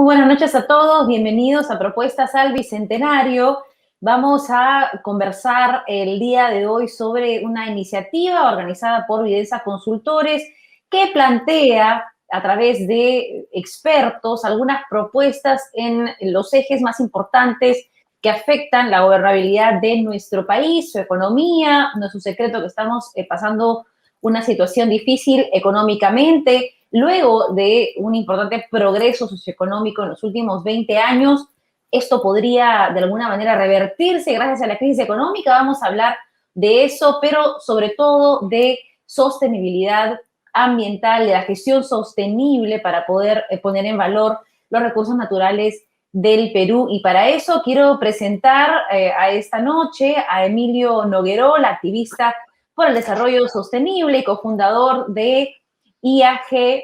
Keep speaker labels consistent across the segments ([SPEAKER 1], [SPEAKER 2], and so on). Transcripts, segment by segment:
[SPEAKER 1] Muy buenas noches a todos, bienvenidos a Propuestas al Bicentenario. Vamos a conversar el día de hoy sobre una iniciativa organizada por Videncia Consultores que plantea a través de expertos algunas propuestas en los ejes más importantes que afectan la gobernabilidad de nuestro país, su economía. No es un secreto que estamos pasando una situación difícil económicamente, luego de un importante progreso socioeconómico en los últimos 20 años. Esto podría de alguna manera revertirse gracias a la crisis económica. Vamos a hablar de eso, pero sobre todo de sostenibilidad ambiental, de la gestión sostenible para poder poner en valor los recursos naturales del Perú. Y para eso quiero presentar a esta noche a Emilio Noguerola, activista por el desarrollo sostenible y cofundador de IAG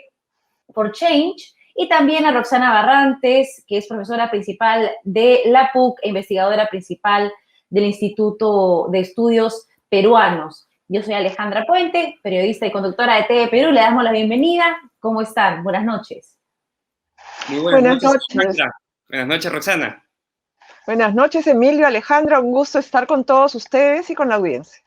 [SPEAKER 1] for Change, y también a Roxana Barrantes, que es profesora principal de la PUC e investigadora principal del Instituto de Estudios Peruanos. Yo soy Alejandra Puente, periodista y conductora de TV Perú. Le damos la bienvenida. ¿Cómo están? Buenas noches.
[SPEAKER 2] Muy buenas noches, Alejandra. Buenas noches, Roxana.
[SPEAKER 3] Buenas noches, Emilio, Alejandra. Un gusto estar con todos ustedes y con la audiencia.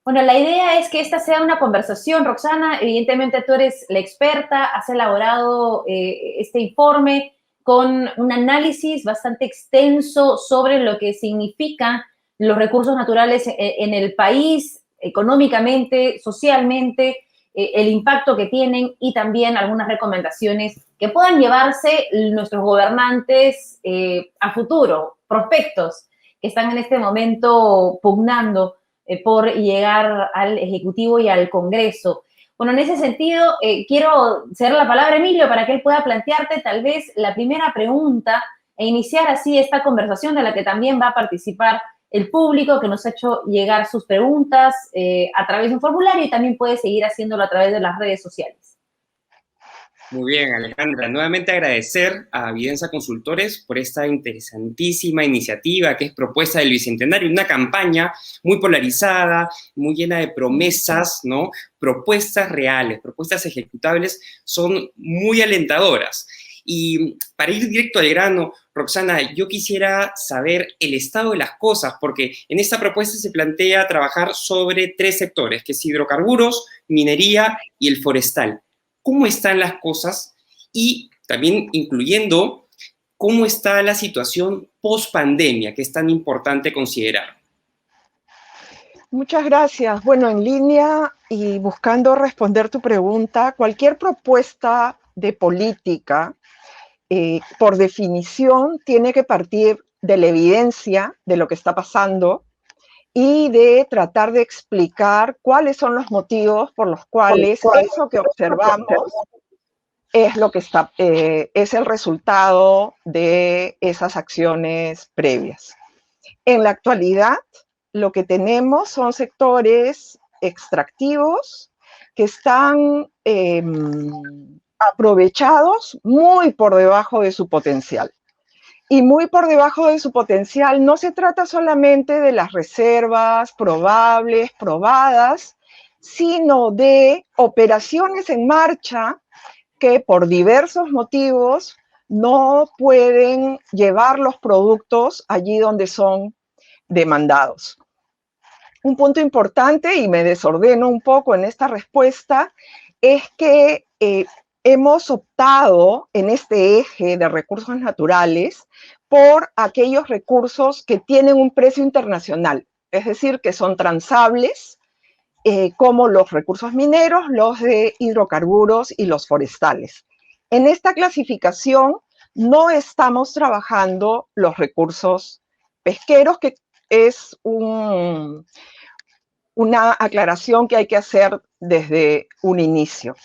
[SPEAKER 1] Bueno, la idea es que esta sea una conversación. Roxana, evidentemente tú eres la experta, has elaborado este informe con un análisis bastante extenso sobre lo que significan los recursos naturales en el país, económicamente, socialmente, el impacto que tienen y también algunas recomendaciones que puedan llevarse nuestros gobernantes a futuro, prospectos que están en este momento pugnando por llegar al Ejecutivo y al Congreso. Bueno, en ese sentido, quiero ceder la palabra a Emilio para que él pueda plantearte tal vez la primera pregunta e iniciar así esta conversación de la que también va a participar el público que nos ha hecho llegar sus preguntas a través de un formulario, y también puede seguir haciéndolo a través de las redes sociales.
[SPEAKER 2] Muy bien, Alejandra. Nuevamente agradecer a Videncia Consultores por esta interesantísima iniciativa que es Propuesta del Bicentenario, una campaña muy polarizada, muy llena de promesas, ¿no? Propuestas reales, propuestas ejecutables, son muy alentadoras. Y para ir directo al grano, Roxana, yo quisiera saber el estado de las cosas, porque en esta propuesta se plantea trabajar sobre 3 sectores, que es hidrocarburos, minería y el forestal. ¿Cómo están las cosas? Y también incluyendo cómo está la situación post-pandemia, que es tan importante considerar.
[SPEAKER 3] Muchas gracias. Bueno, en línea y buscando responder tu pregunta, cualquier propuesta de política, por definición, tiene que partir de la evidencia de lo que está pasando y de tratar de explicar cuáles son los motivos por los cuales eso que observamos es lo que está, es el resultado de esas acciones previas. En la actualidad, lo que tenemos son sectores extractivos que están aprovechados muy por debajo de su potencial. Y muy por debajo de su potencial no se trata solamente de las reservas probables, probadas, sino de operaciones en marcha que por diversos motivos no pueden llevar los productos allí donde son demandados. Un punto importante, y me desordeno un poco en esta respuesta, es que hemos optado en este eje de recursos naturales por aquellos recursos que tienen un precio internacional, es decir, que son transables, como los recursos mineros, los de hidrocarburos y los forestales. En esta clasificación no estamos trabajando los recursos pesqueros, que es una aclaración que hay que hacer desde un inicio.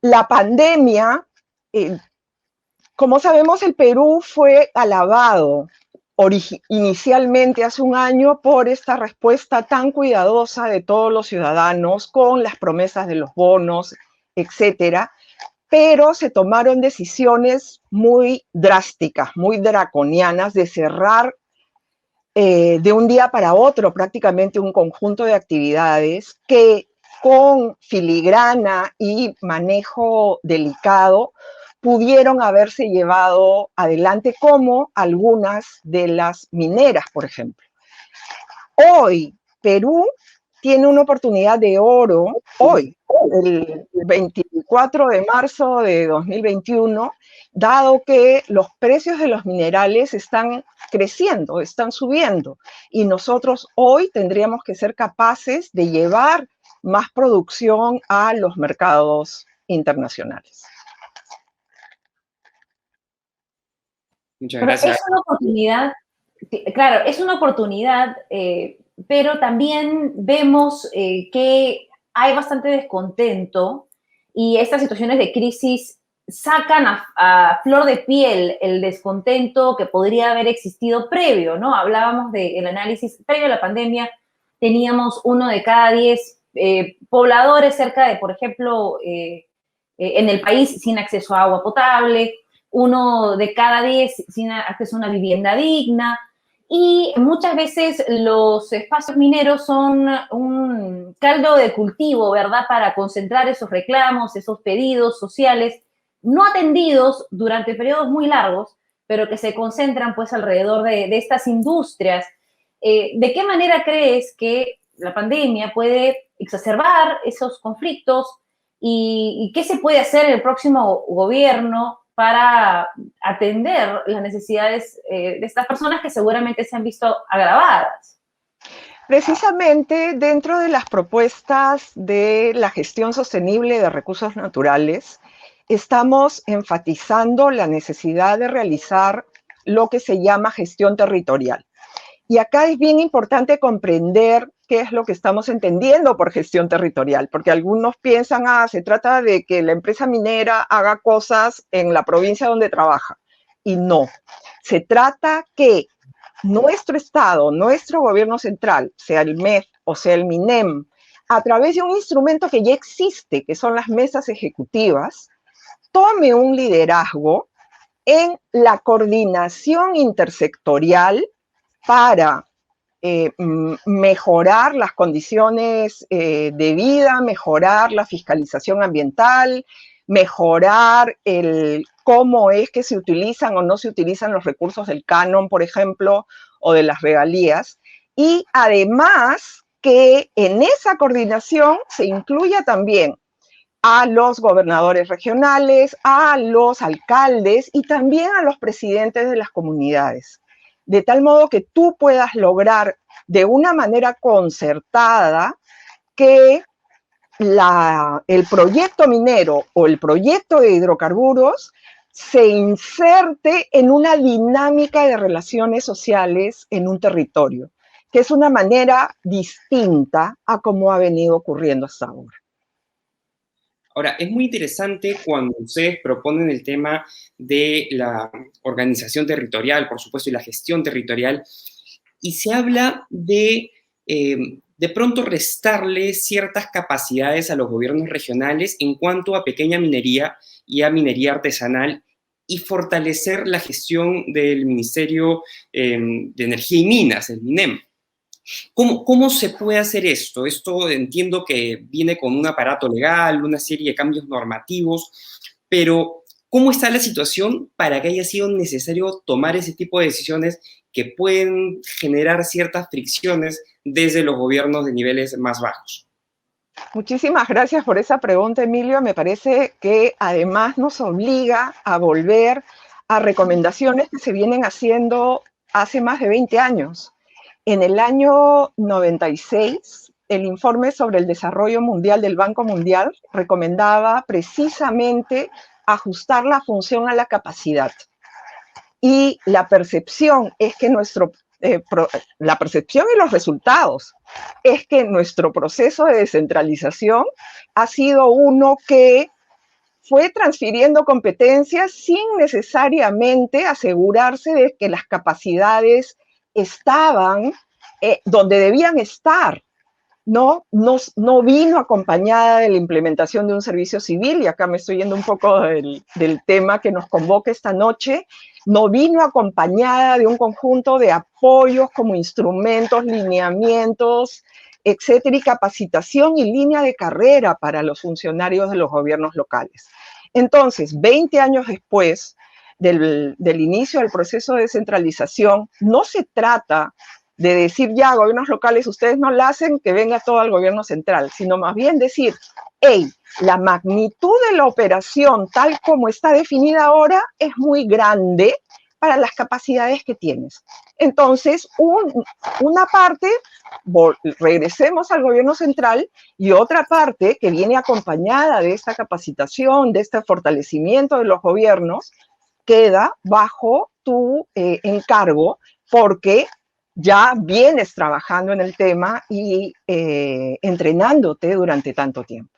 [SPEAKER 3] La pandemia, como sabemos, el Perú fue alabado inicialmente hace un año por esta respuesta tan cuidadosa de todos los ciudadanos con las promesas de los bonos, etcétera, pero se tomaron decisiones muy drásticas, muy draconianas de cerrar de un día para otro prácticamente un conjunto de actividades que con filigrana y manejo delicado pudieron haberse llevado adelante, como algunas de las mineras, por ejemplo. Hoy, Perú tiene una oportunidad de oro, hoy, el 24 de marzo de 2021, dado que los precios de los minerales están creciendo, están subiendo, y nosotros hoy tendríamos que ser capaces de llevar más producción a los mercados internacionales.
[SPEAKER 2] Muchas
[SPEAKER 1] Pero
[SPEAKER 2] gracias.
[SPEAKER 1] es una oportunidad, claro, es una oportunidad, pero también vemos que hay bastante descontento y estas situaciones de crisis sacan a flor de piel el descontento que podría haber existido previo, ¿no? Hablábamos del análisis previo a la pandemia, teníamos 1 de cada 10 pobladores cerca de, por ejemplo, en el país sin acceso a agua potable, 1 de cada 10 sin acceso a una vivienda digna, y muchas veces los espacios mineros son un caldo de cultivo, ¿verdad?, para concentrar esos reclamos, esos pedidos sociales no atendidos durante periodos muy largos, pero que se concentran pues alrededor de estas industrias. ¿De qué manera crees que la pandemia puede exacerbar esos conflictos y qué se puede hacer en el próximo gobierno para atender las necesidades de estas personas que seguramente se han visto agravadas?
[SPEAKER 3] Precisamente dentro de las propuestas de la gestión sostenible de recursos naturales, estamos enfatizando la necesidad de realizar lo que se llama gestión territorial. Y acá es bien importante comprender qué es lo que estamos entendiendo por gestión territorial, porque algunos piensan, se trata de que la empresa minera haga cosas en la provincia donde trabaja. Y no, se trata que nuestro Estado, nuestro gobierno central, sea el MEF o sea el MINEM, a través de un instrumento que ya existe, que son las mesas ejecutivas, tome un liderazgo en la coordinación intersectorial para mejorar las condiciones de vida, mejorar la fiscalización ambiental, mejorar cómo es que se utilizan o no se utilizan los recursos del canon, por ejemplo, o de las regalías. Y además que en esa coordinación se incluya también a los gobernadores regionales, a los alcaldes y también a los presidentes de las comunidades, de tal modo que tú puedas lograr de una manera concertada que el proyecto minero o el proyecto de hidrocarburos se inserte en una dinámica de relaciones sociales en un territorio, que es una manera distinta a cómo ha venido ocurriendo hasta ahora.
[SPEAKER 2] Ahora, es muy interesante cuando ustedes proponen el tema de la organización territorial, por supuesto, y la gestión territorial, y se habla de pronto restarle ciertas capacidades a los gobiernos regionales en cuanto a pequeña minería y a minería artesanal y fortalecer la gestión del Ministerio de Energía y Minas, el MINEM. ¿Cómo se puede hacer esto? Esto entiendo que viene con un aparato legal, una serie de cambios normativos, pero ¿cómo está la situación para que haya sido necesario tomar ese tipo de decisiones que pueden generar ciertas fricciones desde los gobiernos de niveles más bajos?
[SPEAKER 3] Muchísimas gracias por esa pregunta, Emilio. Me parece que además nos obliga a volver a recomendaciones que se vienen haciendo hace más de 20 años. En el año 96, el informe sobre el desarrollo mundial del Banco Mundial recomendaba precisamente ajustar la función a la capacidad. Y la percepción es que la percepción y los resultados es que nuestro proceso de descentralización ha sido uno que fue transfiriendo competencias sin necesariamente asegurarse de que las capacidades estaban donde debían estar. No vino acompañada de la implementación de un servicio civil, y acá me estoy yendo un poco del tema que nos convoca esta noche, no vino acompañada de un conjunto de apoyos como instrumentos, lineamientos, etcétera, y capacitación y línea de carrera para los funcionarios de los gobiernos locales. Entonces, 20 años después del inicio del proceso de descentralización, no se trata de decir, ya, gobiernos locales, ustedes no lo hacen, que venga todo al gobierno central, sino más bien decir, hey, la magnitud de la operación tal como está definida ahora es muy grande para las capacidades que tienes. Entonces, una parte, regresemos al gobierno central, y otra parte que viene acompañada de esta capacitación, de este fortalecimiento de los gobiernos, queda bajo tu encargo, porque ya vienes trabajando en el tema y entrenándote durante tanto tiempo.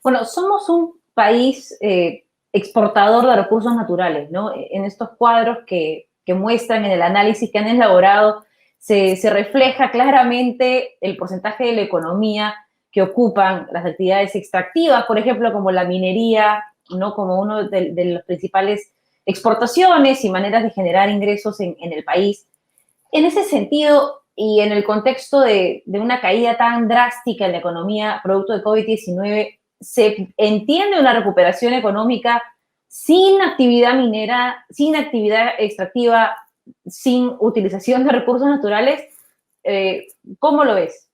[SPEAKER 1] Bueno, somos un país exportador de recursos naturales, ¿no? En estos cuadros que muestran en el análisis que han elaborado, se refleja claramente el porcentaje de la economía que ocupan las actividades extractivas, por ejemplo, como la minería, ¿no? Como uno de las principales exportaciones y maneras de generar ingresos en el país. En ese sentido, y en el contexto de una caída tan drástica en la economía producto de COVID-19, ¿se entiende una recuperación económica sin actividad minera, sin actividad extractiva, sin utilización de recursos naturales? ¿Cómo lo ves?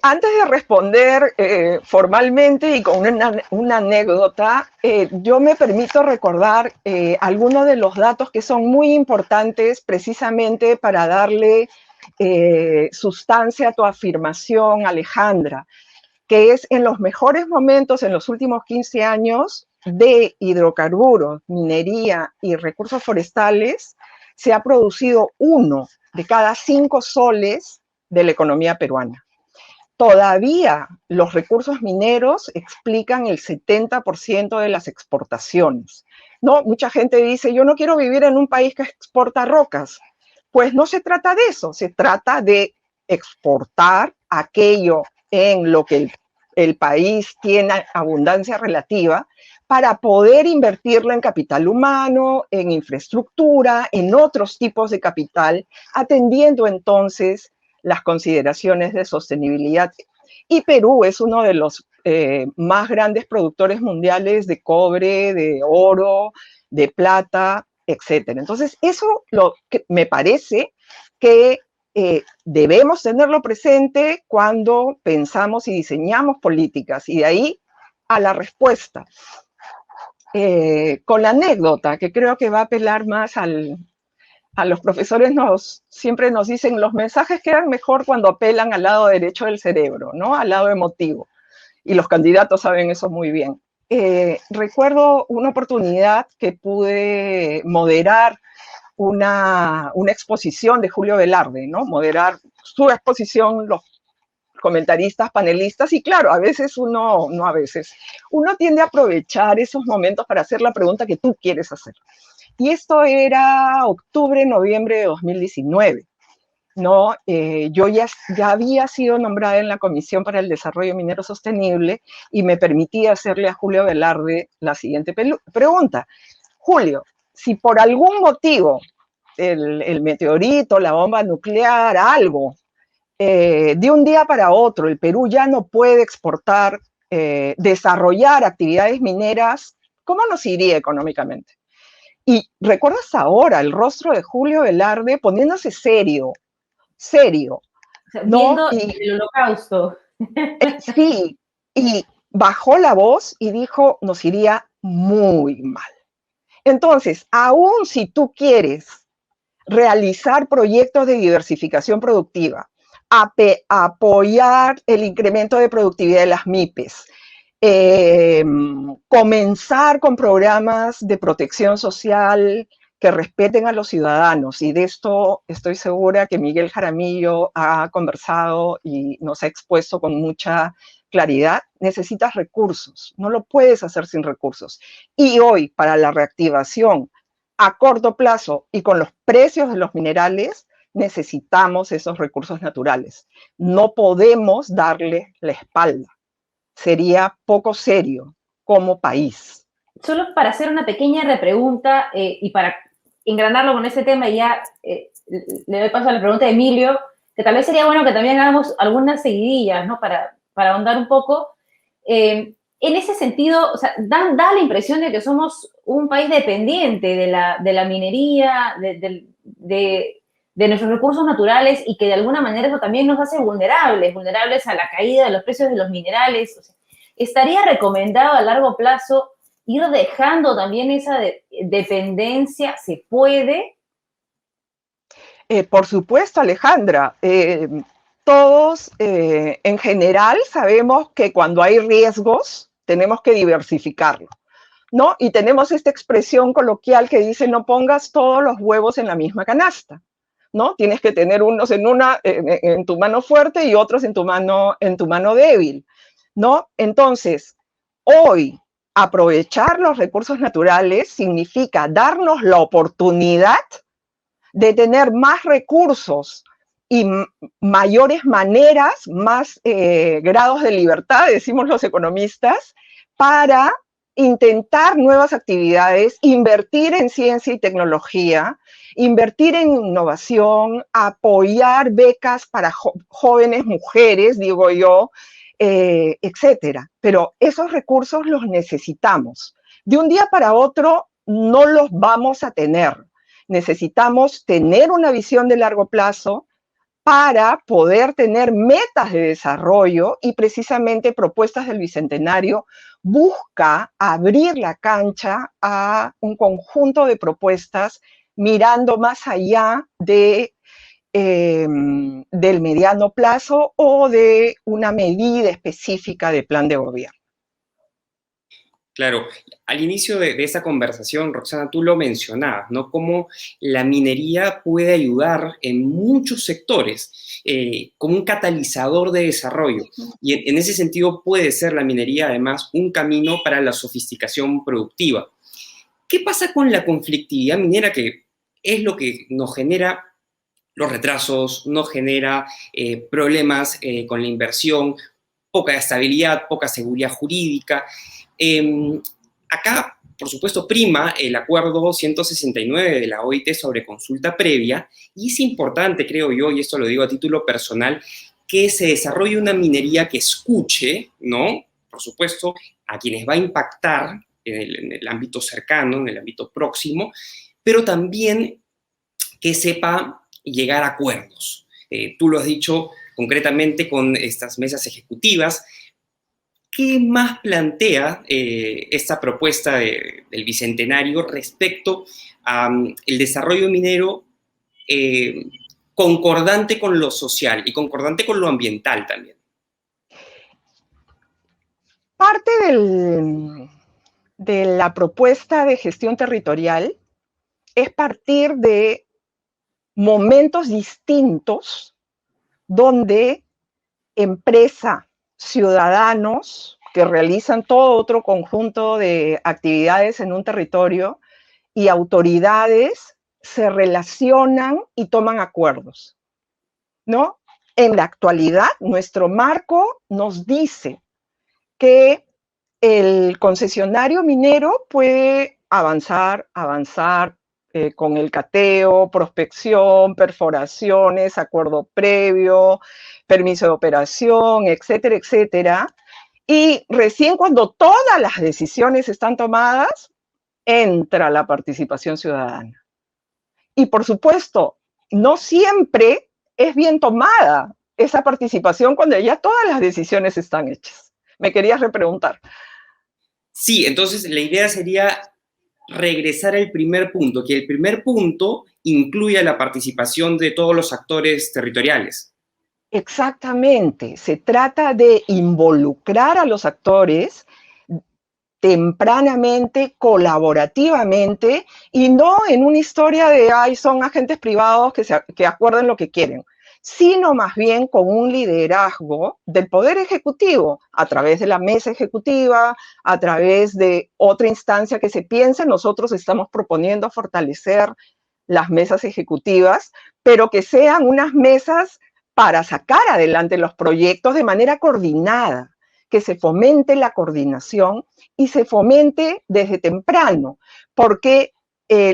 [SPEAKER 3] Antes de responder formalmente y con una anécdota, yo me permito recordar algunos de los datos que son muy importantes precisamente para darle sustancia a tu afirmación, Alejandra, que es en los mejores momentos, en los últimos 15 años, de hidrocarburos, minería y recursos forestales, se ha producido 1 de cada 5 soles de la economía peruana. Todavía los recursos mineros explican el 70% de las exportaciones, ¿no? Mucha gente dice, yo no quiero vivir en un país que exporta rocas. Pues no se trata de eso, se trata de exportar aquello en lo que el país tiene abundancia relativa para poder invertirlo en capital humano, en infraestructura, en otros tipos de capital, atendiendo entonces las consideraciones de sostenibilidad. Y Perú es uno de los más grandes productores mundiales de cobre, de oro, de plata, etc. Entonces, eso me parece que debemos tenerlo presente cuando pensamos y diseñamos políticas. Y de ahí a la respuesta. Con la anécdota, que creo que va a apelar más a los profesores siempre nos dicen, los mensajes quedan mejor cuando apelan al lado derecho del cerebro, ¿no? Al lado emotivo. Y los candidatos saben eso muy bien. Recuerdo una oportunidad que pude moderar una exposición de Julio Velarde, ¿no? Moderar su exposición, los comentaristas, panelistas, y claro, a veces uno tiende a aprovechar esos momentos para hacer la pregunta que tú quieres hacer. Y esto era octubre, noviembre de 2019, ¿no? Yo ya había sido nombrada en la Comisión para el Desarrollo Minero Sostenible y me permití hacerle a Julio Velarde la siguiente pregunta. Julio, si por algún motivo el meteorito, la bomba nuclear, algo, de un día para otro el Perú ya no puede exportar, desarrollar actividades mineras, ¿cómo nos iría económicamente? Y recuerdas ahora el rostro de Julio Velarde poniéndose serio, ¿no?
[SPEAKER 1] Viendo el holocausto.
[SPEAKER 3] Sí, y bajó la voz y dijo, nos iría muy mal. Entonces, aún si tú quieres realizar proyectos de diversificación productiva, apoyar el incremento de productividad de las MIPES, comenzar con programas de protección social que respeten a los ciudadanos, y de esto estoy segura que Miguel Jaramillo ha conversado y nos ha expuesto con mucha claridad. Necesitas recursos, no lo puedes hacer sin recursos. Y hoy, para la reactivación a corto plazo y con los precios de los minerales, necesitamos esos recursos naturales. No podemos darle la espalda. Sería poco serio como país.
[SPEAKER 1] Solo para hacer una pequeña repregunta y para engranarlo con ese tema, y ya le doy paso a la pregunta de Emilio, que tal vez sería bueno que también hagamos algunas seguidillas, ¿no? Para ahondar un poco. en ese sentido, o sea, da la impresión de que somos un país dependiente de la minería, de nuestros recursos naturales, y que de alguna manera eso también nos hace vulnerables a la caída de los precios de los minerales. O sea, ¿estaría recomendado a largo plazo ir dejando también esa dependencia? ¿Se puede?
[SPEAKER 3] Por supuesto, Alejandra. Todos en general sabemos que cuando hay riesgos tenemos que diversificarlo, ¿no? Y tenemos esta expresión coloquial que dice: no pongas todos los huevos en la misma canasta, ¿no? Tienes que tener unos en tu mano fuerte y otros en tu mano débil, ¿no? Entonces, hoy aprovechar los recursos naturales significa darnos la oportunidad de tener más recursos y mayores maneras, más grados de libertad, decimos los economistas, para intentar nuevas actividades, invertir en ciencia y tecnología, invertir en innovación, apoyar becas para jóvenes mujeres, digo yo, etcétera. Pero esos recursos los necesitamos. De un día para otro no los vamos a tener. Necesitamos tener una visión de largo plazo para poder tener metas de desarrollo, y precisamente Propuestas del Bicentenario busca abrir la cancha a un conjunto de propuestas mirando más allá del mediano plazo o de una medida específica de plan de gobierno.
[SPEAKER 2] Claro, al inicio de esta conversación, Roxana, tú lo mencionabas, ¿no? Cómo la minería puede ayudar en muchos sectores como un catalizador de desarrollo. Y en ese sentido puede ser la minería, además, un camino para la sofisticación productiva. ¿Qué pasa con la conflictividad minera, que es lo que nos genera los retrasos, nos genera problemas con la inversión, poca estabilidad, poca seguridad jurídica? Acá, por supuesto, prima el acuerdo 169 de la OIT sobre consulta previa, y es importante, creo yo, y esto lo digo a título personal, que se desarrolle una minería que escuche, ¿no? Por supuesto, a quienes va a impactar en el ámbito cercano, en el ámbito próximo, pero también que sepa llegar a acuerdos. Tú lo has dicho concretamente con estas mesas ejecutivas. ¿Qué más plantea esta propuesta del Bicentenario respecto al desarrollo minero concordante con lo social y concordante con lo ambiental también?
[SPEAKER 3] Parte de la propuesta de gestión territorial es partir de momentos distintos donde empresa, ciudadanos que realizan todo otro conjunto de actividades en un territorio y autoridades se relacionan y toman acuerdos, ¿no? En la actualidad, nuestro marco nos dice que el concesionario minero puede avanzar con el cateo, prospección, perforaciones, acuerdo previo, permiso de operación, etcétera, etcétera. Y recién cuando todas las decisiones están tomadas, entra la participación ciudadana. Y por supuesto, no siempre es bien tomada esa participación cuando ya todas las decisiones están hechas. Me querías repreguntar.
[SPEAKER 2] Sí, entonces la idea sería regresar al primer punto, que el primer punto incluya la participación de todos los actores territoriales.
[SPEAKER 3] Exactamente, se trata de involucrar a los actores tempranamente, colaborativamente, y no en una historia de, ay, son agentes privados que acuerdan lo que quieren, sino más bien con un liderazgo del Poder Ejecutivo, a través de la mesa ejecutiva, a través de otra instancia que se piense. Nosotros estamos proponiendo fortalecer las mesas ejecutivas, pero que sean unas mesas para sacar adelante los proyectos de manera coordinada, que se fomente la coordinación y se fomente desde temprano, porque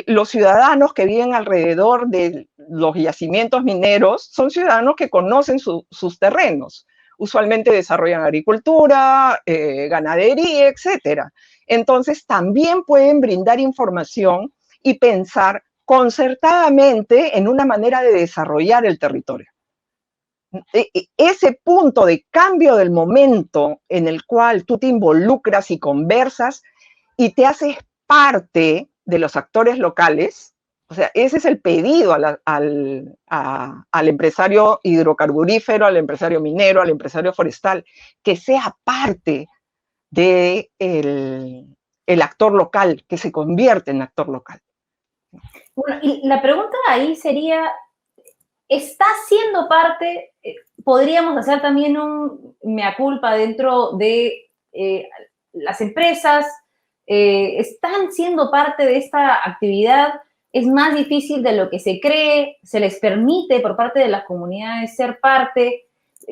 [SPEAKER 3] los ciudadanos que viven alrededor de los yacimientos mineros son ciudadanos que conocen sus terrenos. usualmente desarrollan agricultura, ganadería, etcétera. Entonces, también pueden brindar información y pensar concertadamente en una manera de desarrollar el territorio. Ese punto de cambio del momento en el cual tú te involucras y conversas y te haces parte de los actores locales, o sea, ese es el pedido al empresario hidrocarburífero, al empresario minero, al empresario forestal, que sea parte del el actor local, que se convierte en actor local.
[SPEAKER 1] Bueno, y la pregunta ahí sería, ¿está siendo parte, podríamos hacer también un mea culpa dentro de las empresas, están siendo parte de esta actividad? ¿Es más difícil de lo que se cree? ¿Se les permite por parte de las comunidades ser parte?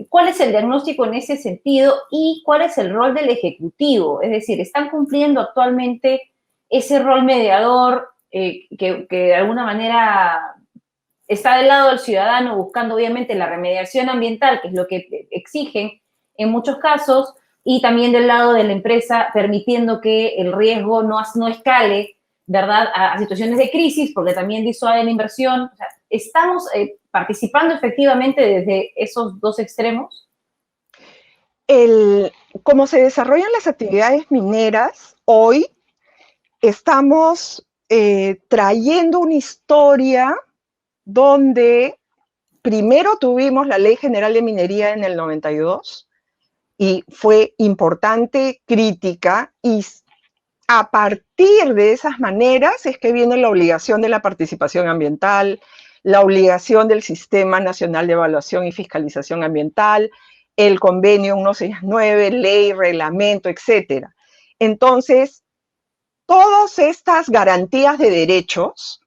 [SPEAKER 1] ¿Cuál es el diagnóstico en ese sentido y cuál es el rol del Ejecutivo? Es decir, ¿están cumpliendo actualmente ese rol mediador que de alguna manera está del lado del ciudadano buscando obviamente la remediación ambiental, que es lo que exigen en muchos casos, y también del lado de la empresa permitiendo que el riesgo no escale, ¿verdad?, a situaciones de crisis, porque también disuade la inversión? O sea, ¿estamos participando efectivamente desde esos dos extremos?
[SPEAKER 3] Como se desarrollan las actividades mineras, hoy estamos trayendo una historia donde primero tuvimos la Ley General de Minería en el 92 y fue importante, crítica, y a partir de esas maneras es que viene la obligación de la participación ambiental, la obligación del Sistema Nacional de Evaluación y Fiscalización Ambiental, el convenio 169, ley, reglamento, etc. Entonces, todas estas garantías de derechos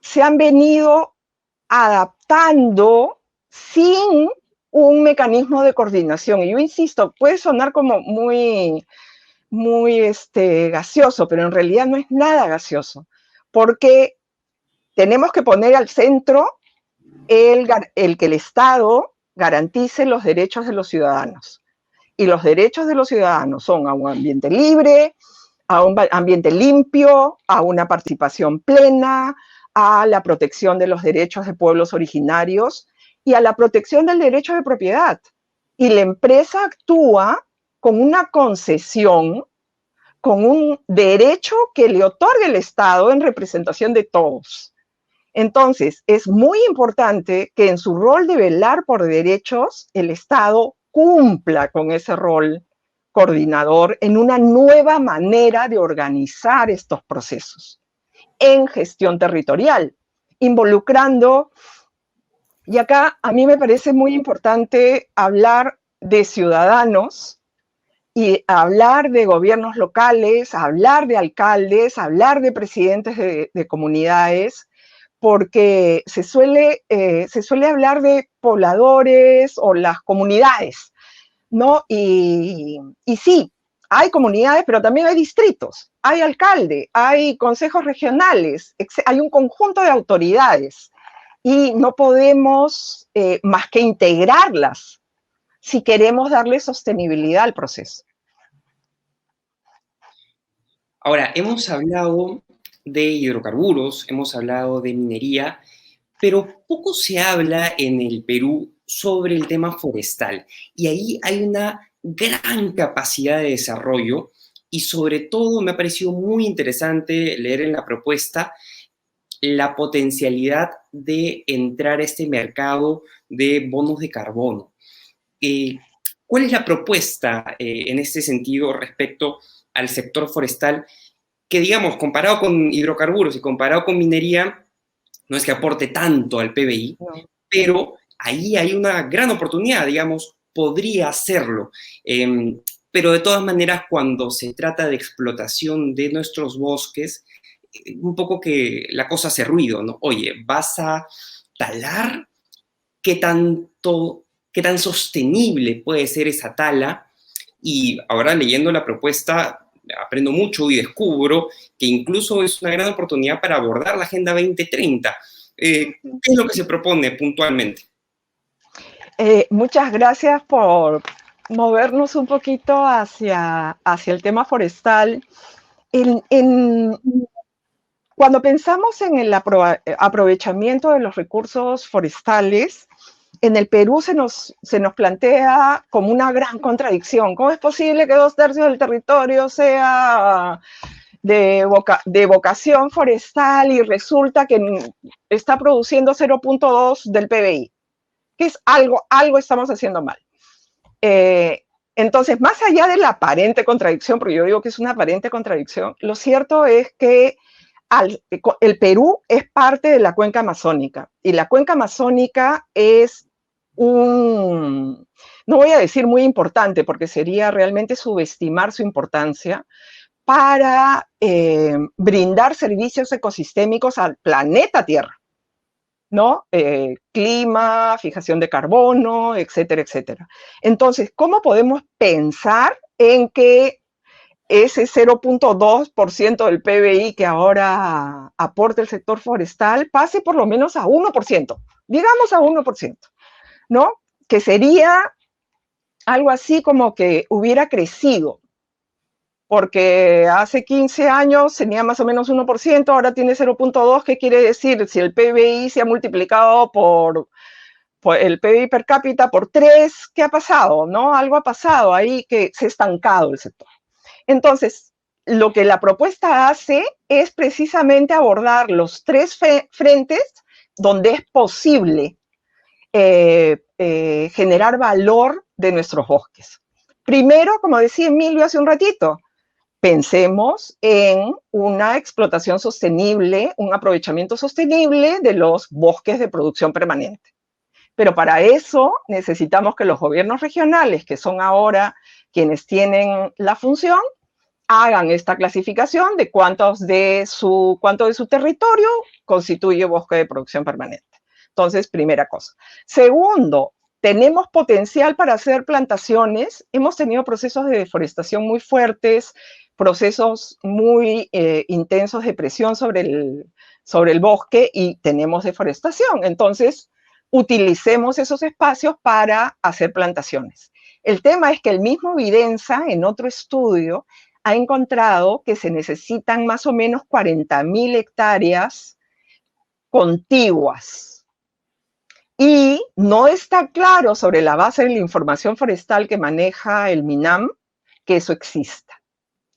[SPEAKER 3] se han venido adaptando sin un mecanismo de coordinación. Y yo insisto, puede sonar como muy gaseoso, pero en realidad no es nada gaseoso, porque tenemos que poner al centro el que el Estado garantice los derechos de los ciudadanos. Y los derechos de los ciudadanos son a un ambiente libre, a un ambiente limpio, a una participación plena, a la protección de los derechos de pueblos originarios y a la protección del derecho de propiedad. Y la empresa actúa con una concesión, con un derecho que le otorga el Estado en representación de todos. Entonces, es muy importante que en su rol de velar por derechos, el Estado cumpla con ese rol coordinador en una nueva manera de organizar estos procesos en gestión territorial, involucrando, y acá a mí me parece muy importante hablar de ciudadanos y hablar de gobiernos locales, hablar de alcaldes, hablar de presidentes de comunidades, porque se suele hablar de pobladores o las comunidades, ¿no? Y sí, hay comunidades, pero también hay distritos, hay alcalde, hay consejos regionales, hay un conjunto de autoridades y no podemos más que integrarlas si queremos darle sostenibilidad al proceso.
[SPEAKER 2] Ahora, hemos hablado de hidrocarburos, hemos hablado de minería, pero poco se habla en el Perú sobre el tema forestal. Y ahí hay una gran capacidad de desarrollo y sobre todo me ha parecido muy interesante leer en la propuesta la potencialidad de entrar a este mercado de bonos de carbono. ¿Cuál es la propuesta en este sentido respecto al sector forestal? Que digamos, comparado con hidrocarburos y comparado con minería, no es que aporte tanto al PBI, no, pero ahí hay una gran oportunidad, digamos, podría hacerlo. Pero de todas maneras, cuando se trata de explotación de nuestros bosques, un poco que la cosa hace ruido, ¿no? Oye, ¿vas a talar? ¿Qué tan sostenible puede ser esa tala? Y ahora leyendo la propuesta aprendo mucho y descubro que incluso es una gran oportunidad para abordar la Agenda 2030. ¿Qué es lo que se propone puntualmente?
[SPEAKER 3] Muchas gracias por movernos un poquito hacia el tema forestal. Cuando pensamos en el aprovechamiento de los recursos forestales, en el Perú se nos plantea como una gran contradicción. ¿Cómo es posible que 2/3 del territorio sea de vocación forestal y resulta que está produciendo 0.2 del PBI? Que es algo estamos haciendo mal. Entonces, más allá de la aparente contradicción, porque yo digo que es una aparente contradicción, lo cierto es que el Perú es parte de la cuenca amazónica, y la cuenca amazónica es no voy a decir muy importante, porque sería realmente subestimar su importancia, para brindar servicios ecosistémicos al planeta Tierra, ¿no? Clima, fijación de carbono, etcétera, etcétera. Entonces, ¿cómo podemos pensar en que ese 0.2% del PBI que ahora aporta el sector forestal pase por lo menos a 1%, digamos a 1%, ¿no? Que sería algo así como que hubiera crecido, porque hace 15 años tenía más o menos 1%, ahora tiene 0.2%. ¿Qué quiere decir? Si el PBI se ha multiplicado por el PBI per cápita por 3, ¿qué ha pasado? ¿No? Algo ha pasado ahí, que se ha estancado el sector. Entonces, lo que la propuesta hace es precisamente abordar los 3 frentes donde es posible generar valor de nuestros bosques. Primero, como decía Emilio hace un ratito, pensemos en una explotación sostenible, un aprovechamiento sostenible de los bosques de producción permanente. Pero para eso necesitamos que los gobiernos regionales, que son ahora quienes tienen la función, hagan esta clasificación de cuánto de su territorio constituye bosque de producción permanente. Entonces, primera cosa. Segundo, tenemos potencial para hacer plantaciones. Hemos tenido procesos de deforestación muy fuertes, procesos muy intensos de presión sobre el bosque, y tenemos deforestación. Entonces, utilicemos esos espacios para hacer plantaciones. El tema es que el mismo Vidensa, en otro estudio, ha encontrado que se necesitan más o menos 40.000 hectáreas contiguas. Y no está claro, sobre la base de la información forestal que maneja el MINAM, que eso exista.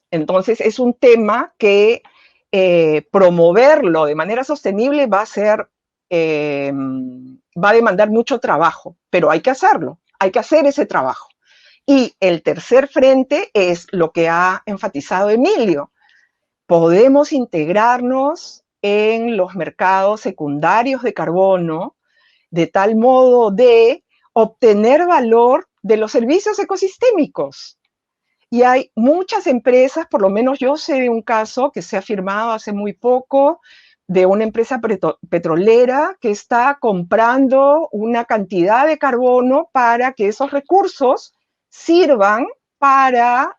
[SPEAKER 3] Entonces, es un tema que promoverlo de manera sostenible va a demandar mucho trabajo, pero hay que hacerlo, hay que hacer ese trabajo. Y el tercer frente es lo que ha enfatizado Emilio. Podemos integrarnos en los mercados secundarios de carbono de tal modo de obtener valor de los servicios ecosistémicos. Y hay muchas empresas, por lo menos yo sé de un caso que se ha firmado hace muy poco, de una empresa petrolera que está comprando una cantidad de carbono para que esos recursos sirvan para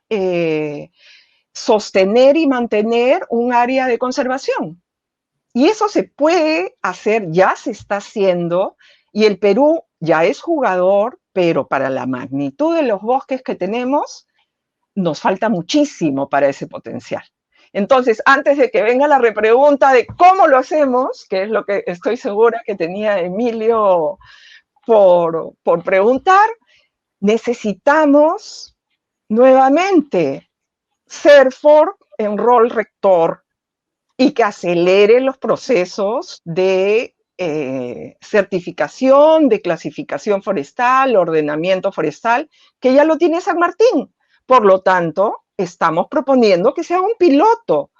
[SPEAKER 3] sostener y mantener un área de conservación. Y eso se puede hacer, ya se está haciendo, y el Perú ya es jugador, pero para la magnitud de los bosques que tenemos, nos falta muchísimo para ese potencial. Entonces, antes de que venga la repregunta de cómo lo hacemos, que es lo que estoy segura que tenía Emilio por preguntar, necesitamos nuevamente CERFOR en rol rector y que acelere los procesos de certificación, de clasificación forestal, ordenamiento forestal, que ya lo tiene San Martín. Por lo tanto, estamos proponiendo que sea un piloto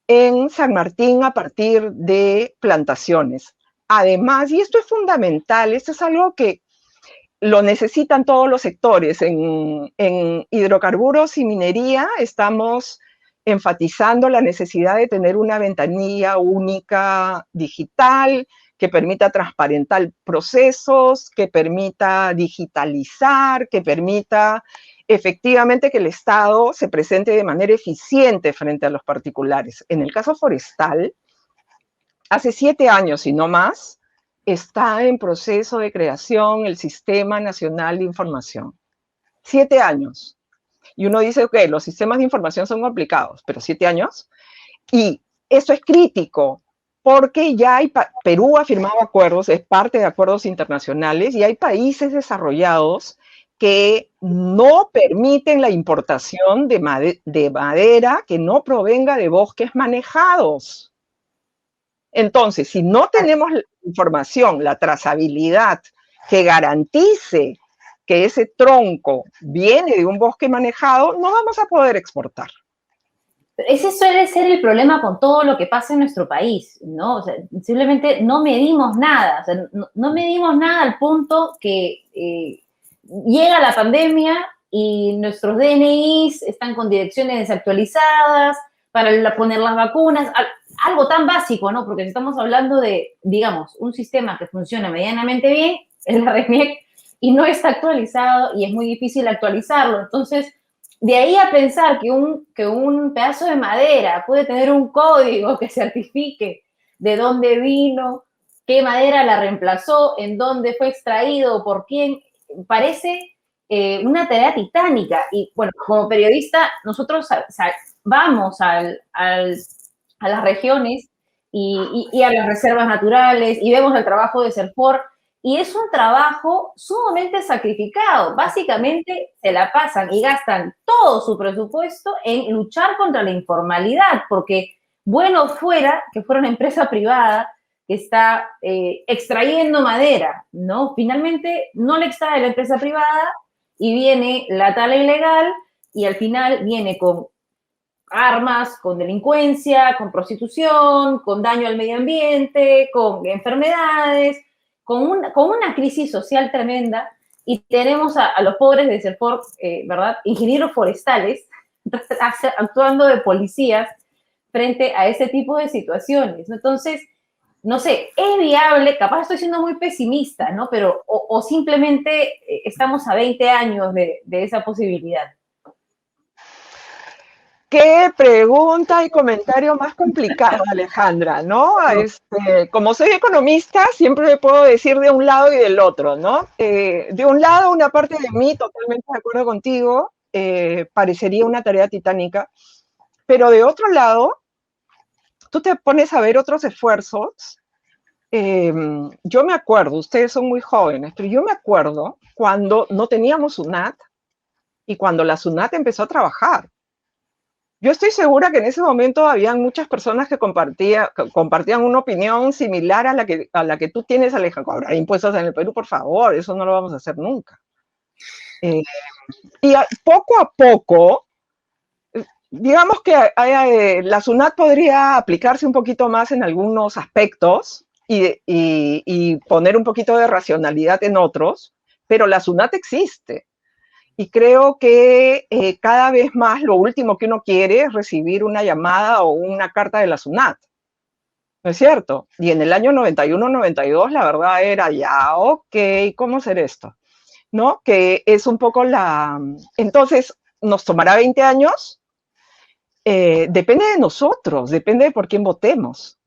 [SPEAKER 3] en San Martín a partir de plantaciones. Además, y esto es fundamental, esto es algo que lo necesitan todos los sectores. En hidrocarburos y minería estamos enfatizando la necesidad de tener una ventanilla única digital que permita transparentar procesos, que permita digitalizar, que permita efectivamente que el Estado se presente de manera eficiente frente a los particulares. En el caso forestal, hace 7 años y no más, está en proceso de creación el Sistema Nacional de Información. 7 años. Y uno dice, ok, los sistemas de información son complicados, pero 7 años. Y eso es crítico, porque ya Perú ha firmado acuerdos, es parte de acuerdos internacionales, y hay países desarrollados que no permiten la importación de madera que no provenga de bosques manejados. Entonces, si no tenemos la información, la trazabilidad que garantice que ese tronco viene de un bosque manejado, no vamos a poder exportar.
[SPEAKER 1] Ese suele ser el problema con todo lo que pasa en nuestro país, ¿no? O sea, simplemente no medimos nada, o sea, no medimos nada al punto que llega la pandemia y nuestros DNIs están con direcciones desactualizadas para poner las vacunas, algo tan básico, ¿no? Porque estamos hablando de, digamos, un sistema que funciona medianamente bien, es la RENIEC, y no está actualizado y es muy difícil actualizarlo. Entonces, de ahí a pensar que un pedazo de madera puede tener un código que certifique de dónde vino, qué madera la reemplazó, en dónde fue extraído, por quién, parece una tarea titánica. Y bueno, como periodista, nosotros vamos a las regiones y a las reservas naturales y vemos el trabajo de CERFOR. Y es un trabajo sumamente sacrificado. Básicamente se la pasan y gastan todo su presupuesto en luchar contra la informalidad, porque bueno fuera que fuera una empresa privada que está extrayendo madera, ¿no? Finalmente no le extrae la empresa privada y viene la tala ilegal y al final viene con armas, con delincuencia, con prostitución, con daño al medio ambiente, con enfermedades, con una crisis social tremenda, y tenemos a los pobres de CERFOR, ¿verdad? Ingenieros forestales, actuando de policías frente a ese tipo de situaciones, ¿no? Entonces, no sé, es viable, capaz estoy siendo muy pesimista, ¿no? Pero, o simplemente estamos a 20 años de esa posibilidad.
[SPEAKER 3] Qué pregunta y comentario más complicado, Alejandra, ¿no? Como soy economista, siempre le puedo decir de un lado y del otro, ¿no? De un lado, una parte de mí, totalmente de acuerdo contigo, parecería una tarea titánica, pero de otro lado, tú te pones a ver otros esfuerzos. Yo me acuerdo, ustedes son muy jóvenes, pero yo me acuerdo cuando no teníamos SUNAT y cuando la SUNAT empezó a trabajar. Yo estoy segura que en ese momento habían muchas personas que compartían una opinión similar a la que tú tienes, Alejandro. Cobrar impuestos en el Perú, por favor, eso no lo vamos a hacer nunca. Y poco a poco, digamos que la SUNAT podría aplicarse un poquito más en algunos aspectos y poner un poquito de racionalidad en otros, pero la SUNAT existe. Y creo que cada vez más lo último que uno quiere es recibir una llamada o una carta de la SUNAT. ¿No es cierto? Y en el año 91, 92, la verdad era ya, ok, ¿cómo hacer esto? ¿No? Que es un poco Entonces, ¿nos tomará 20 años? Depende de nosotros, depende de por quién votemos.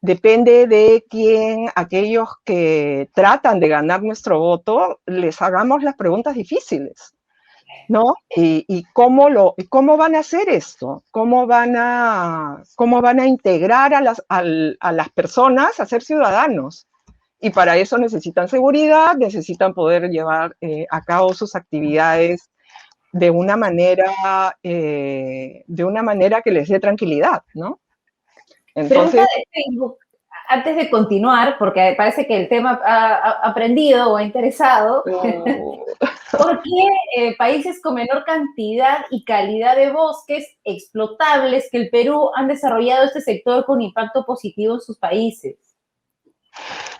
[SPEAKER 3] Depende de quién, aquellos que tratan de ganar nuestro voto, les hagamos las preguntas difíciles, ¿no? Y cómo van a hacer esto, cómo van a integrar a las personas a ser ciudadanos. Y para eso necesitan seguridad, necesitan poder llevar a cabo sus actividades de una manera que les dé tranquilidad, ¿no?
[SPEAKER 1] Entonces, pregunta de Facebook, antes de continuar, porque parece que el tema ha aprendido o ha interesado. ¿Por qué países con menor cantidad y calidad de bosques explotables que el Perú han desarrollado este sector con impacto positivo en sus países?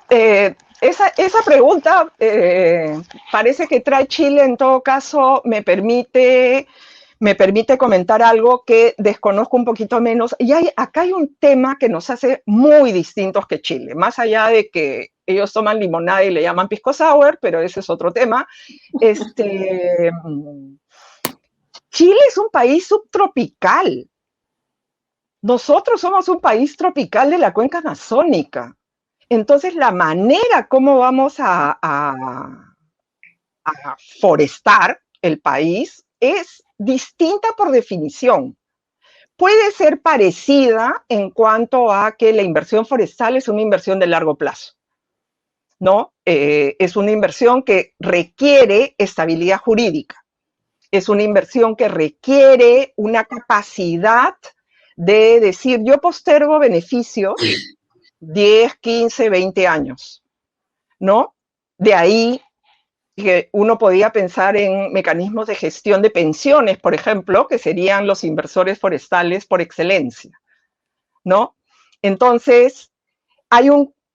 [SPEAKER 3] Esa pregunta parece que trae Chile. En todo caso, me permite comentar algo que desconozco un poquito menos. Y acá hay un tema que nos hace muy distintos que Chile, más allá de que ellos toman limonada y le llaman pisco sour, pero ese es otro tema. Chile es un país subtropical. Nosotros somos un país tropical de la cuenca amazónica. Entonces, la manera como vamos a forestar el país es distinta por definición. Puede ser parecida en cuanto a que la inversión forestal es una inversión de largo plazo, ¿no? Es una inversión que requiere estabilidad jurídica, es una inversión que requiere una capacidad de decir, yo postergo beneficios 10, 15, 20 años, ¿no? De ahí que uno podía pensar en mecanismos de gestión de pensiones, por ejemplo, que serían los inversores forestales por excelencia, ¿no? Entonces, hay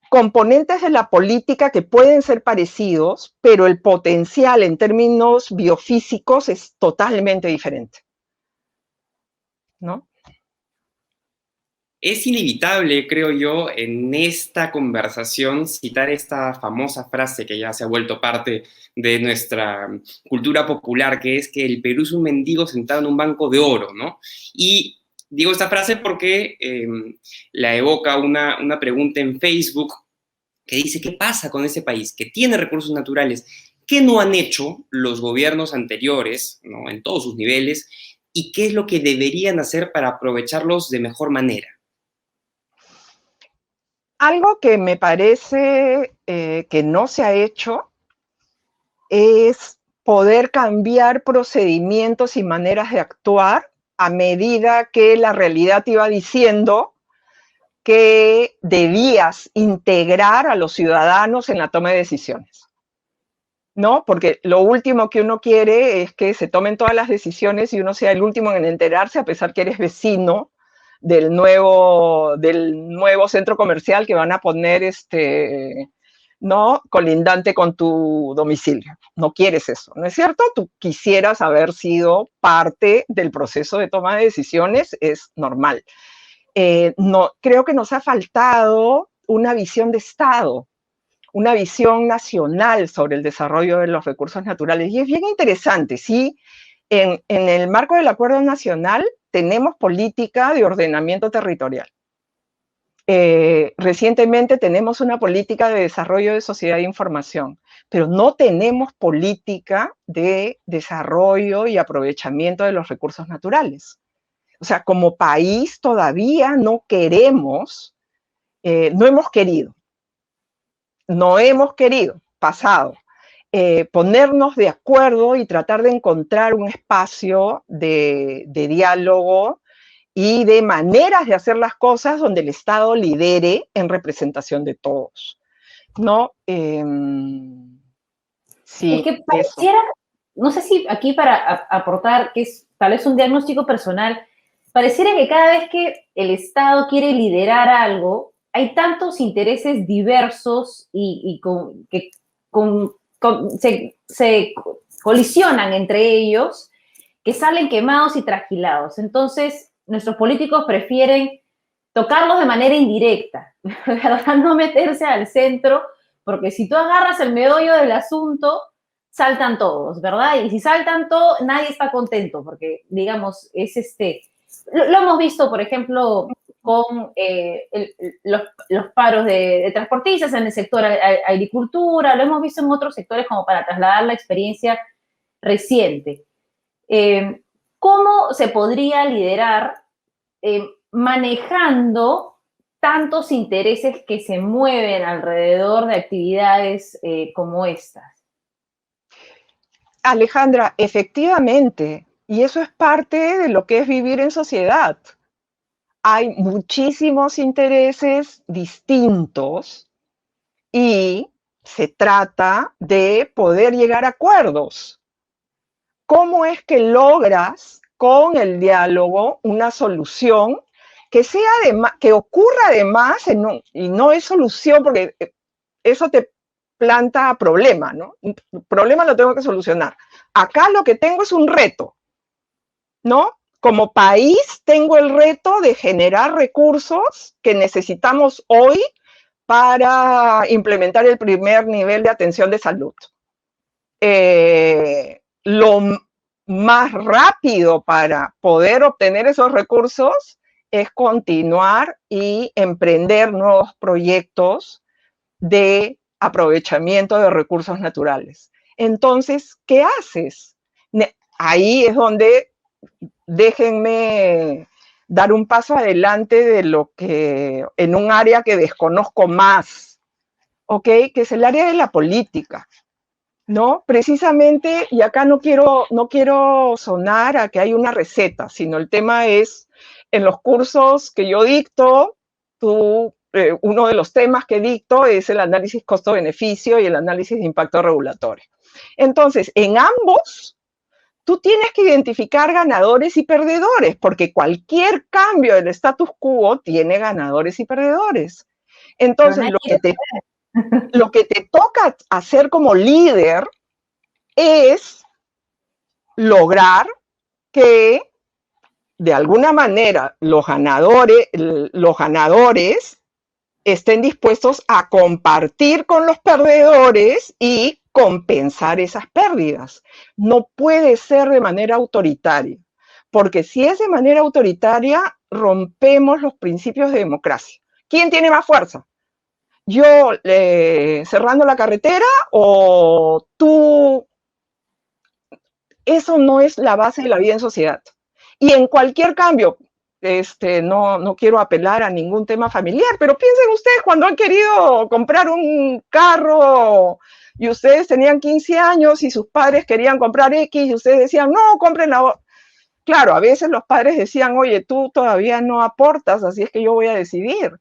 [SPEAKER 3] componentes de la política que pueden ser parecidos, pero el potencial en términos biofísicos es totalmente diferente, ¿no?
[SPEAKER 2] Es inevitable, creo yo, en esta conversación citar esta famosa frase que ya se ha vuelto parte de nuestra cultura popular, que es que el Perú es un mendigo sentado en un banco de oro, ¿no? Y digo esta frase porque la evoca una pregunta en Facebook que dice, ¿qué pasa con ese país que tiene recursos naturales? ¿Qué no han hecho los gobiernos anteriores, ¿no? En todos sus niveles? ¿Y qué es lo que deberían hacer para aprovecharlos de mejor manera?
[SPEAKER 3] Algo que me parece que no se ha hecho es poder cambiar procedimientos y maneras de actuar a medida que la realidad te iba diciendo que debías integrar a los ciudadanos en la toma de decisiones, ¿no? Porque lo último que uno quiere es que se tomen todas las decisiones y uno sea el último en enterarse, a pesar que eres vecino del nuevo centro comercial que van a poner, ¿no? Colindante con tu domicilio. No quieres eso, ¿no es cierto? Tú quisieras haber sido parte del proceso de toma de decisiones, es normal. No, creo que nos ha faltado una visión de Estado, una visión nacional sobre el desarrollo de los recursos naturales. Y es bien interesante, ¿sí? En el marco del Acuerdo Nacional tenemos política de ordenamiento territorial. Recientemente tenemos una política de desarrollo de sociedad de información, pero no tenemos política de desarrollo y aprovechamiento de los recursos naturales. O sea, como país todavía no queremos, no hemos querido, pasado, ponernos de acuerdo y tratar de encontrar un espacio de diálogo y de maneras de hacer las cosas donde el Estado lidere en representación de todos, ¿no? Sí,
[SPEAKER 1] es que pareciera, no sé si aquí para aportar, que es tal vez un diagnóstico personal, pareciera que cada vez que el Estado quiere liderar algo, hay tantos intereses diversos que se colisionan entre ellos, que salen quemados y trasquilados. Entonces, nuestros políticos prefieren tocarlos de manera indirecta, ¿verdad? No meterse al centro, porque si tú agarras el meollo del asunto, saltan todos, ¿verdad? Y si saltan todos, nadie está contento, porque, digamos, es lo hemos visto, por ejemplo, con los paros de transportistas en el sector agricultura, lo hemos visto en otros sectores como para trasladar la experiencia reciente. ¿Cómo se podría liderar manejando tantos intereses que se mueven alrededor de actividades como estas?
[SPEAKER 3] Alejandra, efectivamente, y eso es parte de lo que es vivir en sociedad. Hay muchísimos intereses distintos y se trata de poder llegar a acuerdos. ¿Cómo es que logras con el diálogo una solución que sea que ocurra además y no es solución porque eso te planta problema, ¿no? Un problema lo tengo que solucionar. Acá lo que tengo es un reto, ¿no? Como país tengo el reto de generar recursos que necesitamos hoy para implementar el primer nivel de atención de salud. Lo más rápido para poder obtener esos recursos es continuar y emprender nuevos proyectos de aprovechamiento de recursos naturales. Entonces, ¿qué haces? Ahí es donde déjenme dar un paso adelante de lo que en un área que desconozco más, ¿ok? Que es el área de la política, ¿no? Precisamente, y acá no quiero sonar a que hay una receta, sino el tema es, en los cursos que yo dicto, uno de los temas que dicto es el análisis costo-beneficio y el análisis de impacto regulatorio. Entonces, en ambos, tú tienes que identificar ganadores y perdedores, porque cualquier cambio del status quo tiene ganadores y perdedores. Entonces, lo que te toca hacer como líder es lograr que de alguna manera los ganadores estén dispuestos a compartir con los perdedores y compensar esas pérdidas. No puede ser de manera autoritaria, porque si es de manera autoritaria, rompemos los principios de democracia. ¿Quién tiene más fuerza? ¿Yo cerrando la carretera o tú? Eso no es la base de la vida en sociedad. Y en cualquier cambio, no quiero apelar a ningún tema familiar, pero piensen ustedes cuando han querido comprar un carro y ustedes tenían 15 años y sus padres querían comprar X y ustedes decían, no, compren la... Claro, a veces los padres decían, oye, tú todavía no aportas, así es que yo voy a decidir.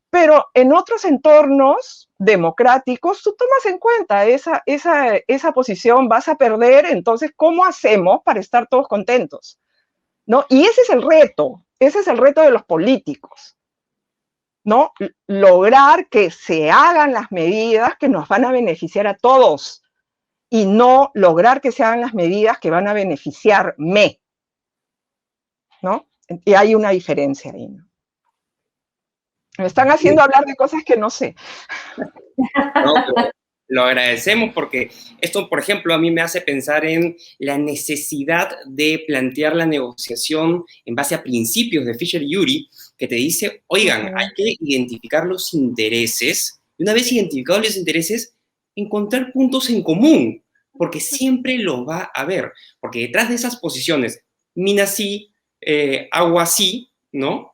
[SPEAKER 3] Pero en otros entornos democráticos, tú tomas en cuenta esa posición, vas a perder, entonces, ¿cómo hacemos para estar todos contentos? ¿No? Y ese es el reto de los políticos, ¿no? Lograr que se hagan las medidas que nos van a beneficiar a todos y no lograr que se hagan las medidas que van a beneficiarme, ¿no? Y hay una diferencia ahí, ¿no? Me están haciendo hablar de cosas que no sé.
[SPEAKER 2] No, lo agradecemos porque esto, por ejemplo, a mí me hace pensar en la necesidad de plantear la negociación en base a principios de Fisher y Ury, que te dice, oigan, hay que identificar los intereses, y una vez identificados los intereses, encontrar puntos en común, porque siempre lo va a haber, porque detrás de esas posiciones, mina sí, agua sí, ¿no?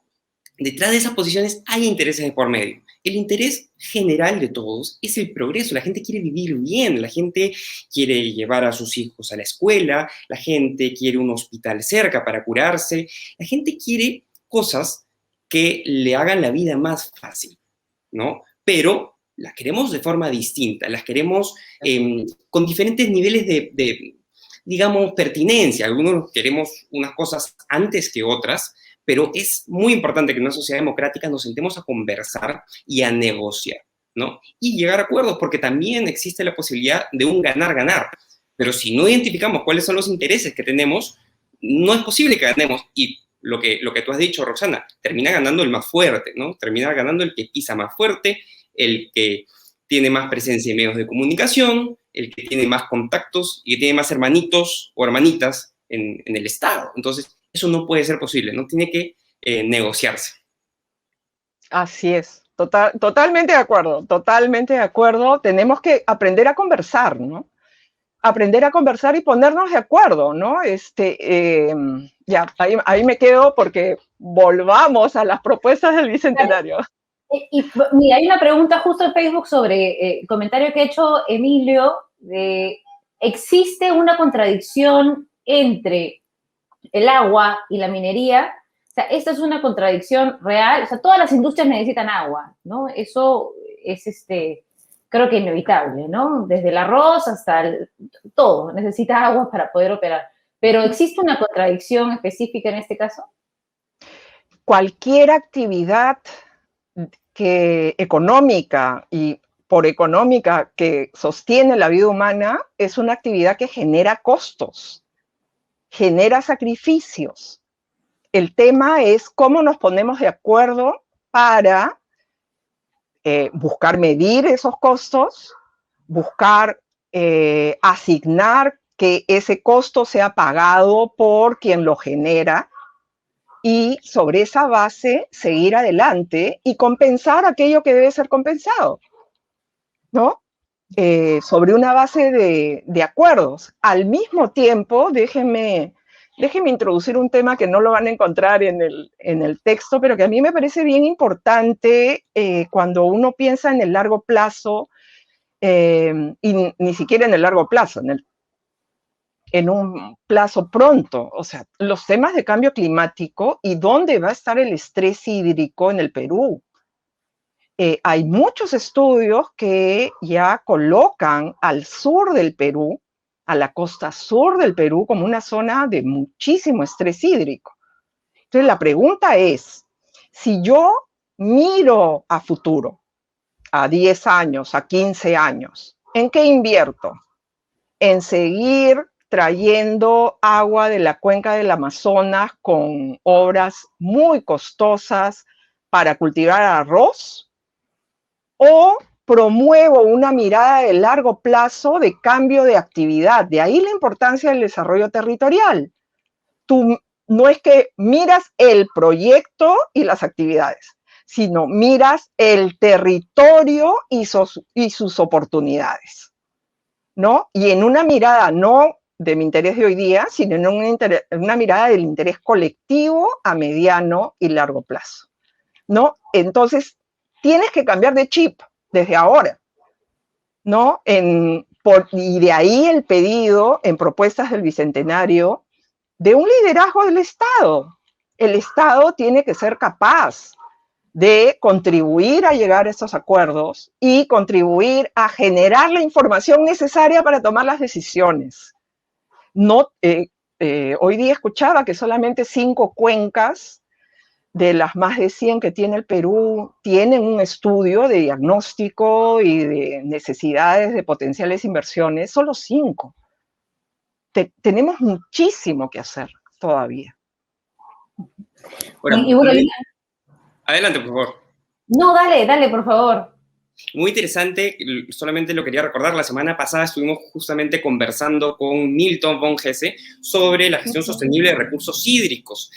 [SPEAKER 2] Detrás de esas posiciones hay intereses de por medio. El interés general de todos es el progreso. La gente quiere vivir bien, la gente quiere llevar a sus hijos a la escuela, la gente quiere un hospital cerca para curarse, la gente quiere cosas que le hagan la vida más fácil, ¿no? Pero las queremos de forma distinta, las queremos con diferentes niveles digamos, pertinencia. Algunos queremos unas cosas antes que otras, pero es muy importante que en una sociedad democrática nos sentemos a conversar y a negociar, ¿no? Y llegar a acuerdos, porque también existe la posibilidad de un ganar-ganar. Pero si no identificamos cuáles son los intereses que tenemos, no es posible que ganemos. Y lo que tú has dicho, Roxana, termina ganando el más fuerte, ¿no? Termina ganando el que pisa más fuerte, el que tiene más presencia en medios de comunicación, el que tiene más contactos y que tiene más hermanitos o hermanitas en el Estado. Entonces, eso no puede ser posible, no tiene que negociarse.
[SPEAKER 3] Así es, totalmente de acuerdo, totalmente de acuerdo. Tenemos que aprender a conversar, ¿no? Aprender a conversar y ponernos de acuerdo, ¿no? Ya, ahí me quedo porque volvamos a las propuestas del Bicentenario.
[SPEAKER 1] Y mira, hay una pregunta justo en Facebook sobre el comentario que ha hecho Emilio. ¿Existe una contradicción entre el agua y la minería? O sea, esta es una contradicción real. O sea, todas las industrias necesitan agua, ¿no? Eso es, creo que inevitable, ¿no? Desde el arroz hasta todo necesita agua para poder operar. Pero ¿existe una contradicción específica en este caso?
[SPEAKER 3] Cualquier actividad económica y por económica que sostiene la vida humana es una actividad que genera costos, genera sacrificios. El tema es cómo nos ponemos de acuerdo para buscar medir esos costos, buscar asignar que ese costo sea pagado por quien lo genera y sobre esa base seguir adelante y compensar aquello que debe ser compensado. ¿no? Sobre una base de acuerdos. Al mismo tiempo, déjenme introducir un tema que no lo van a encontrar en el texto, pero que a mí me parece bien importante cuando uno piensa en el largo plazo, y ni siquiera en el largo plazo, en un plazo pronto. O sea, los temas de cambio climático y dónde va a estar el estrés hídrico en el Perú. Hay muchos estudios que ya colocan al sur del Perú, a la costa sur del Perú, como una zona de muchísimo estrés hídrico. Entonces, la pregunta es, si yo miro a futuro, a 10 años, a 15 años, ¿en qué invierto? En seguir trayendo agua de la cuenca del Amazonas con obras muy costosas para cultivar arroz, o promuevo una mirada de largo plazo de cambio de actividad. De ahí la importancia del desarrollo territorial. Tú no es que miras el proyecto y las actividades, sino miras el territorio y sus oportunidades, ¿no? Y en una mirada no de mi interés de hoy día, sino en una mirada del interés colectivo a mediano y largo plazo, ¿no? Entonces, tienes que cambiar de chip desde ahora, ¿no? Y de ahí el pedido en propuestas del Bicentenario de un liderazgo del Estado. El Estado tiene que ser capaz de contribuir a llegar a estos acuerdos y contribuir a generar la información necesaria para tomar las decisiones. No, hoy día escuchaba que solamente 5 cuencas de las más de 100 que tiene el Perú tienen un estudio de diagnóstico y de necesidades de potenciales inversiones, solo 5. Tenemos muchísimo que hacer todavía.
[SPEAKER 2] Ahora,
[SPEAKER 1] Y bueno,
[SPEAKER 2] adelante, por favor.
[SPEAKER 1] no, dale, por favor.
[SPEAKER 2] Muy interesante, solamente lo quería recordar, la semana pasada estuvimos justamente conversando con Milton von Hesse sobre la gestión sostenible de recursos hídricos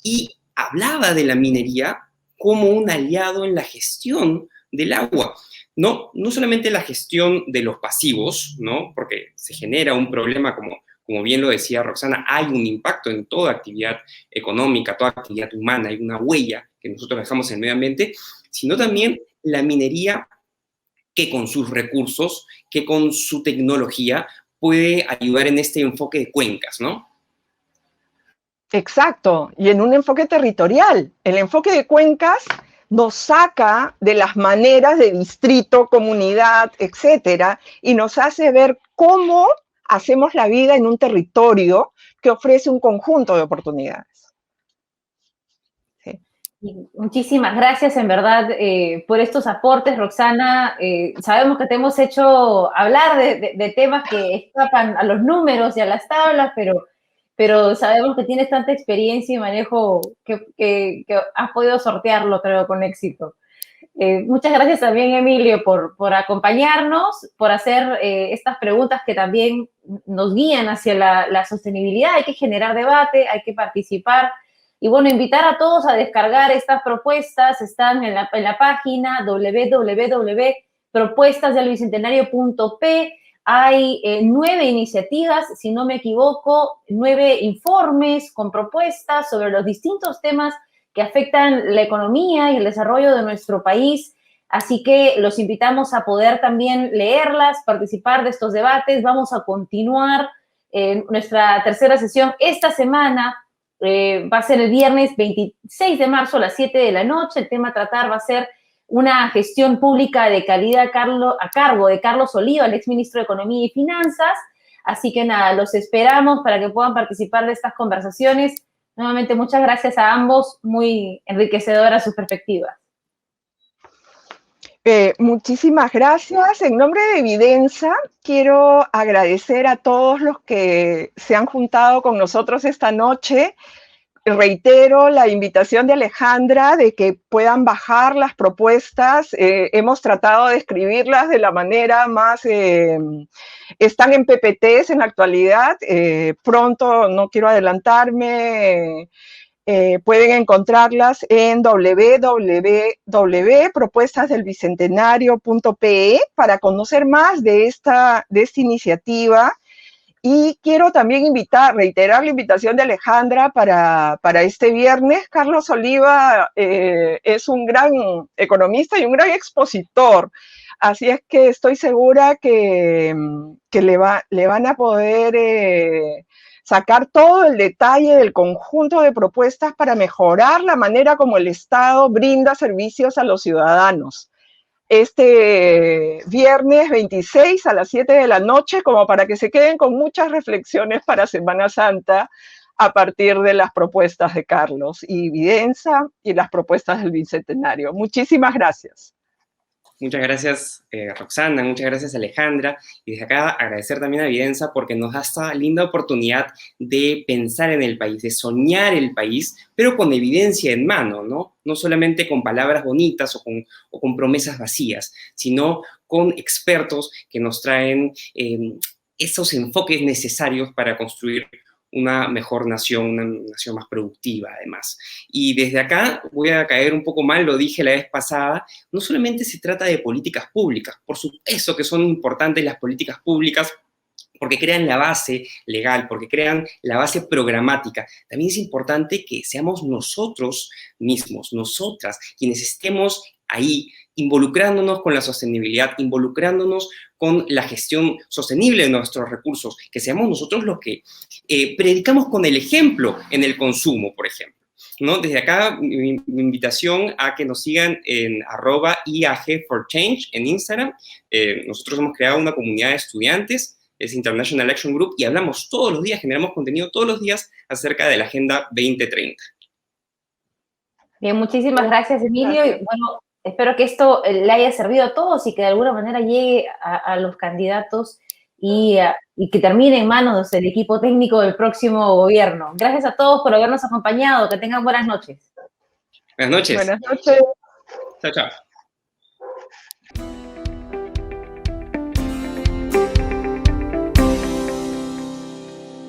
[SPEAKER 2] y hablaba de la minería como un aliado en la gestión del agua. No solamente la gestión de los pasivos, ¿no? Porque se genera un problema, como bien lo decía Roxana, hay un impacto en toda actividad económica, toda actividad humana, hay una huella que nosotros dejamos en el medio ambiente, sino también la minería que con sus recursos, que con su tecnología puede ayudar en este enfoque de cuencas, ¿no?
[SPEAKER 3] Exacto, y en un enfoque territorial. El enfoque de cuencas nos saca de las maneras de distrito, comunidad, etcétera, y nos hace ver cómo hacemos la vida en un territorio que ofrece un conjunto de oportunidades. Sí.
[SPEAKER 1] Muchísimas gracias, en verdad, por estos aportes, Roxana. Sabemos que te hemos hecho hablar de temas que escapan a los números y a las tablas, pero sabemos que tienes tanta experiencia y manejo que has podido sortearlo, creo, con éxito. Muchas gracias también, Emilio, por acompañarnos, por hacer estas preguntas que también nos guían hacia la sostenibilidad. Hay que generar debate, hay que participar. Y bueno, invitar a todos a descargar estas propuestas. Están en la página www.propuestasdelbicentenario.p. Hay 9 iniciativas, si no me equivoco, 9 informes con propuestas sobre los distintos temas que afectan la economía y el desarrollo de nuestro país. Así que los invitamos a poder también leerlas, participar de estos debates. Vamos a continuar nuestra tercera sesión esta semana. Va a ser el viernes 26 de marzo a las 7 de la noche. El tema a tratar va a ser una gestión pública de calidad a cargo de Carlos Oliva, el exministro de Economía y Finanzas. Así que nada, los esperamos para que puedan participar de estas conversaciones. Nuevamente, muchas gracias a ambos, muy enriquecedoras sus perspectivas.
[SPEAKER 3] Muchísimas gracias. En nombre de Vidensa, quiero agradecer a todos los que se han juntado con nosotros esta noche. Reitero la invitación de Alejandra de que puedan bajar las propuestas. Hemos tratado de escribirlas de la manera más... están en PPTs en la actualidad. Pronto, no quiero adelantarme, Pueden encontrarlas en www.propuestasdelbicentenario.pe para conocer más de esta iniciativa. Y quiero también reiterar la invitación de Alejandra para este viernes. Carlos Oliva es un gran economista y un gran expositor. Así es que estoy segura que le van a poder sacar todo el detalle del conjunto de propuestas para mejorar la manera como el Estado brinda servicios a los ciudadanos. Este viernes 26 a las 7 de la noche, como para que se queden con muchas reflexiones para Semana Santa a partir de las propuestas de Carlos y Videnza y las propuestas del Bicentenario. Muchísimas gracias.
[SPEAKER 2] Muchas gracias, Roxana, muchas gracias, Alejandra. Y desde acá agradecer también a Videnza porque nos da esta linda oportunidad de pensar en el país, de soñar el país, pero con evidencia en mano, ¿no? No solamente con palabras bonitas o con promesas vacías, sino con expertos que nos traen esos enfoques necesarios para construir una mejor nación, una nación más productiva, además. Y desde acá voy a caer un poco mal, lo dije la vez pasada, no solamente se trata de políticas públicas, por supuesto que son importantes las políticas públicas porque crean la base legal, porque crean la base programática. También es importante que seamos nosotros mismos, nosotras, quienes estemos ahí involucrándonos con la sostenibilidad, involucrándonos con la gestión sostenible de nuestros recursos, que seamos nosotros los que predicamos con el ejemplo en el consumo, por ejemplo, ¿no? Desde acá, mi invitación a que nos sigan en @IAG4Change en Instagram. Nosotros hemos creado una comunidad de estudiantes, es International Action Group, y hablamos todos los días, generamos contenido todos los días acerca de la Agenda 2030.
[SPEAKER 1] Bien, muchísimas gracias, Emilio. Y bueno, espero que esto le haya servido a todos y que de alguna manera llegue a los candidatos y que termine en manos del equipo técnico del próximo gobierno. Gracias a todos por habernos acompañado. Que tengan buenas noches.
[SPEAKER 2] Buenas noches.
[SPEAKER 3] Buenas noches.
[SPEAKER 2] Chao, chao.